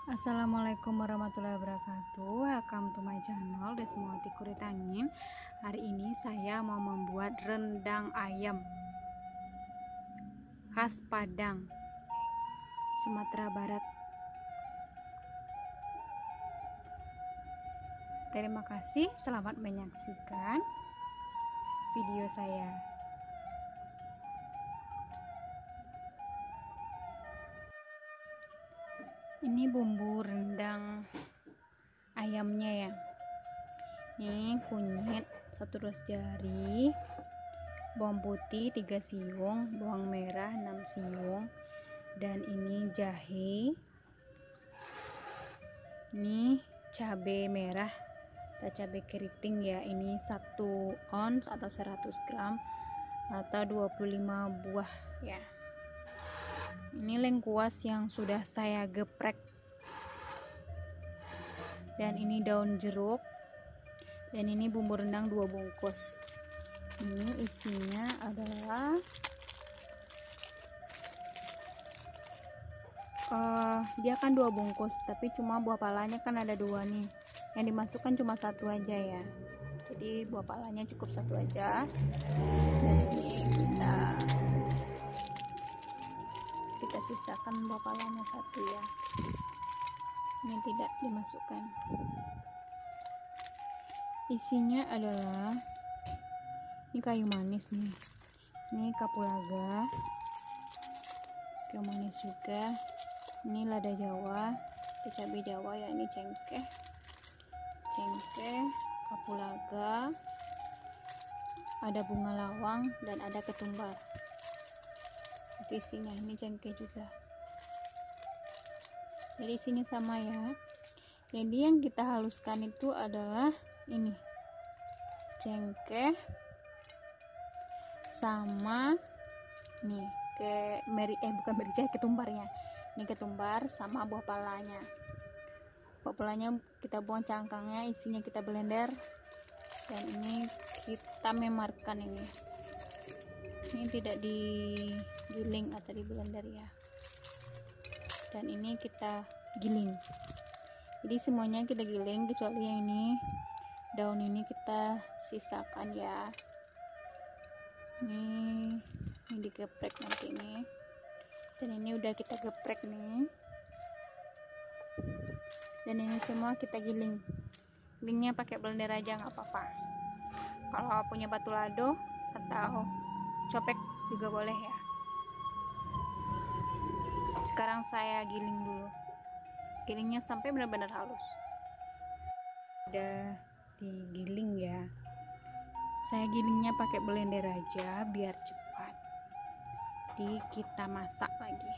Assalamualaikum warahmatullahi wabarakatuh. Welcome to my channel Desmawati Kuritangin. Hari ini saya mau membuat rendang ayam khas Padang, Sumatera Barat. Terima kasih, selamat menyaksikan video saya. Ini bumbu rendang ayamnya ya. Ini kunyit 1 ruas jari, bawang putih 3 siung, bawang merah 6 siung, dan ini jahe. Ini cabai merah atau cabai keriting ya, ini 1 ons atau 100 gram atau 25 buah ya. Ini lengkuas yang sudah saya geprek, dan ini daun jeruk, dan ini bumbu rendang 2 bungkus. Ini isinya adalah dia kan 2 bungkus, tapi cuma buah palanya kan ada 2 nih, yang dimasukkan cuma 1 aja ya, jadi buah palanya cukup 1 aja. Dan ini kita sisakan buah palanya 1 ya, ini tidak dimasukkan. Isinya adalah ini kayu manis nih, ini kapulaga, kayu manis juga, ini lada jawa, cabai jawa ya, ini cengkeh, kapulaga, ada bunga lawang, dan ada ketumbar. Itu isinya. Ini cengkeh juga, jadi isinya sama ya. Jadi yang kita haluskan itu adalah ini cengkeh sama nih bukan merica, ketumbarnya. Ini ketumbar sama buah palanya. Buah palanya kita buang cangkangnya, isinya kita blender, dan ini kita memarkan. Ini tidak digiling atau di blender ya, dan ini kita giling. Jadi semuanya kita giling kecuali yang ini, daun ini kita sisakan ya. Ini digeprek nanti nih, dan ini udah kita geprek nih, dan ini semua kita giling. Gilingnya pakai blender aja nggak apa-apa. Kalau punya batu lado atau copek juga boleh ya. Sekarang saya giling dulu, gilingnya sampai benar-benar halus. Udah digiling ya, saya gilingnya pakai blender aja biar cepat. Jadi kita masak lagi.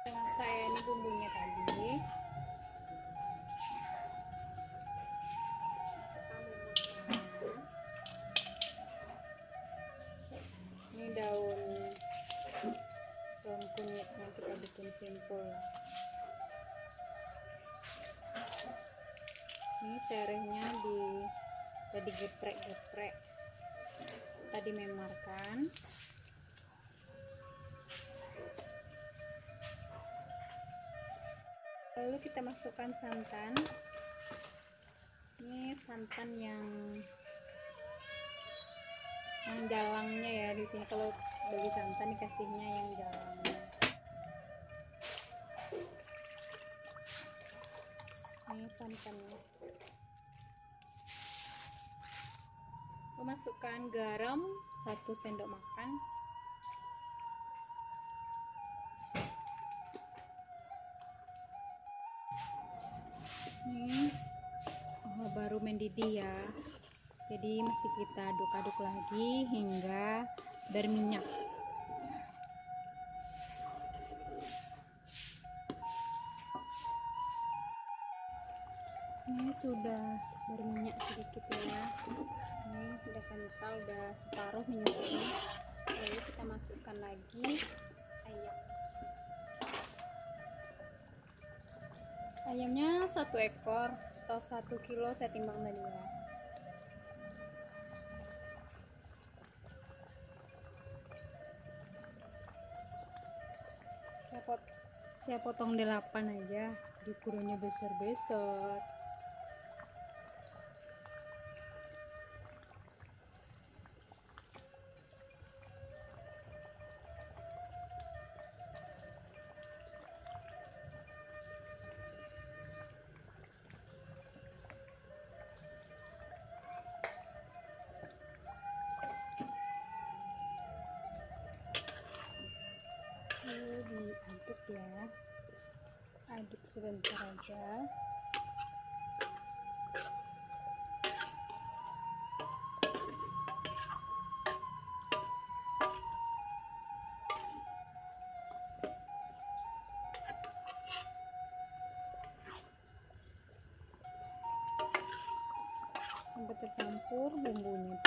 Dengan saya ini bumbunya tadi, ini daun kunyitnya kita bikin simpul. Ini serehnya tadi geprek tadi memarkan. Lalu kita masukkan santan. Ini santan yang jalangnya ya, di sini kalau beli santan dikasihnya yang jalangnya. Ini santannya. Masukkan garam 1 sendok makan. Ini baru mendidih ya, jadi masih kita aduk-aduk lagi hingga berminyak. Ini sudah berminyak sedikit ya, ini udah kental, udah separuh menyusutnya. Lalu kita masukkan lagi ayamnya 1 ekor atau 1 kilo saya timbang tadi ya. Saya potong 8 aja, dikurunya besar-besar. Diaduk ya, aduk sebentar aja. Sampai tercampur bumbunya.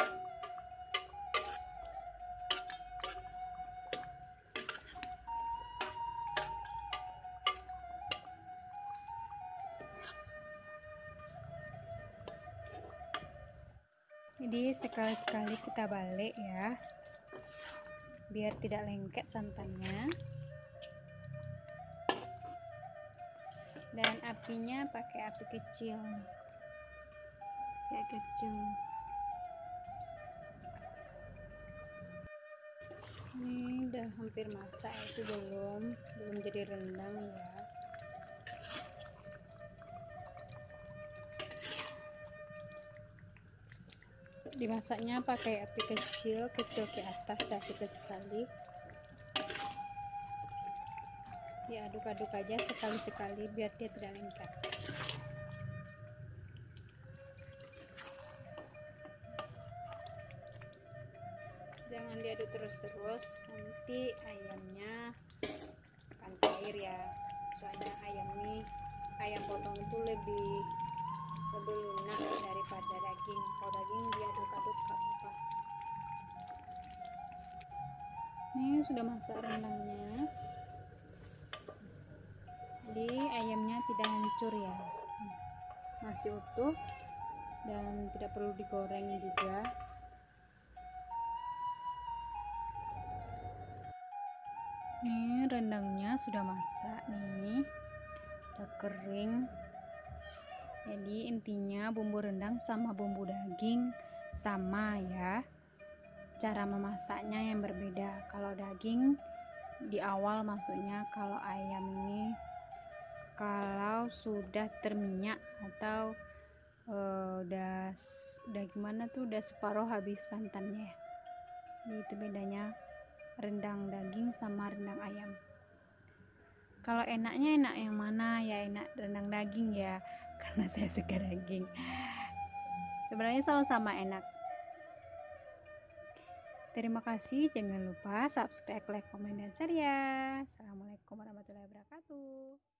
Jadi sekali-sekali kita balik ya, biar tidak lengket santannya. Dan apinya pakai api kecil, kayak kecil. Ini udah hampir masak, itu belum jadi rendang ya. Dimasaknya pakai api kecil ke atas ya, kecil sekali. Diaduk-aduk aja sekali-sekali biar dia tidak lengket. Jangan diaduk terus-terus, nanti ayamnya akan cair ya. Soalnya ayam potong itu lebih lunak daripada daging. Kalau daging diaduk-aduk gak apa-apa. Ini sudah masak rendangnya. Jadi ayamnya tidak hancur ya, masih utuh dan tidak perlu digoreng juga. Ini rendangnya sudah masak nih, udah kering. Jadi intinya bumbu rendang sama bumbu daging sama ya, cara memasaknya yang berbeda. Kalau daging di awal masuknya, kalau ayam ini kalau sudah terminyak atau udah gimana tuh, udah separuh habis santannya. Jadi itu bedanya rendang daging sama rendang ayam. Kalau enaknya enak yang mana ya? Enak rendang daging ya, karena saya suka daging. Sebenarnya sama-sama enak. Terima kasih, jangan lupa subscribe, like, komen, dan share ya. Assalamualaikum warahmatullahi wabarakatuh.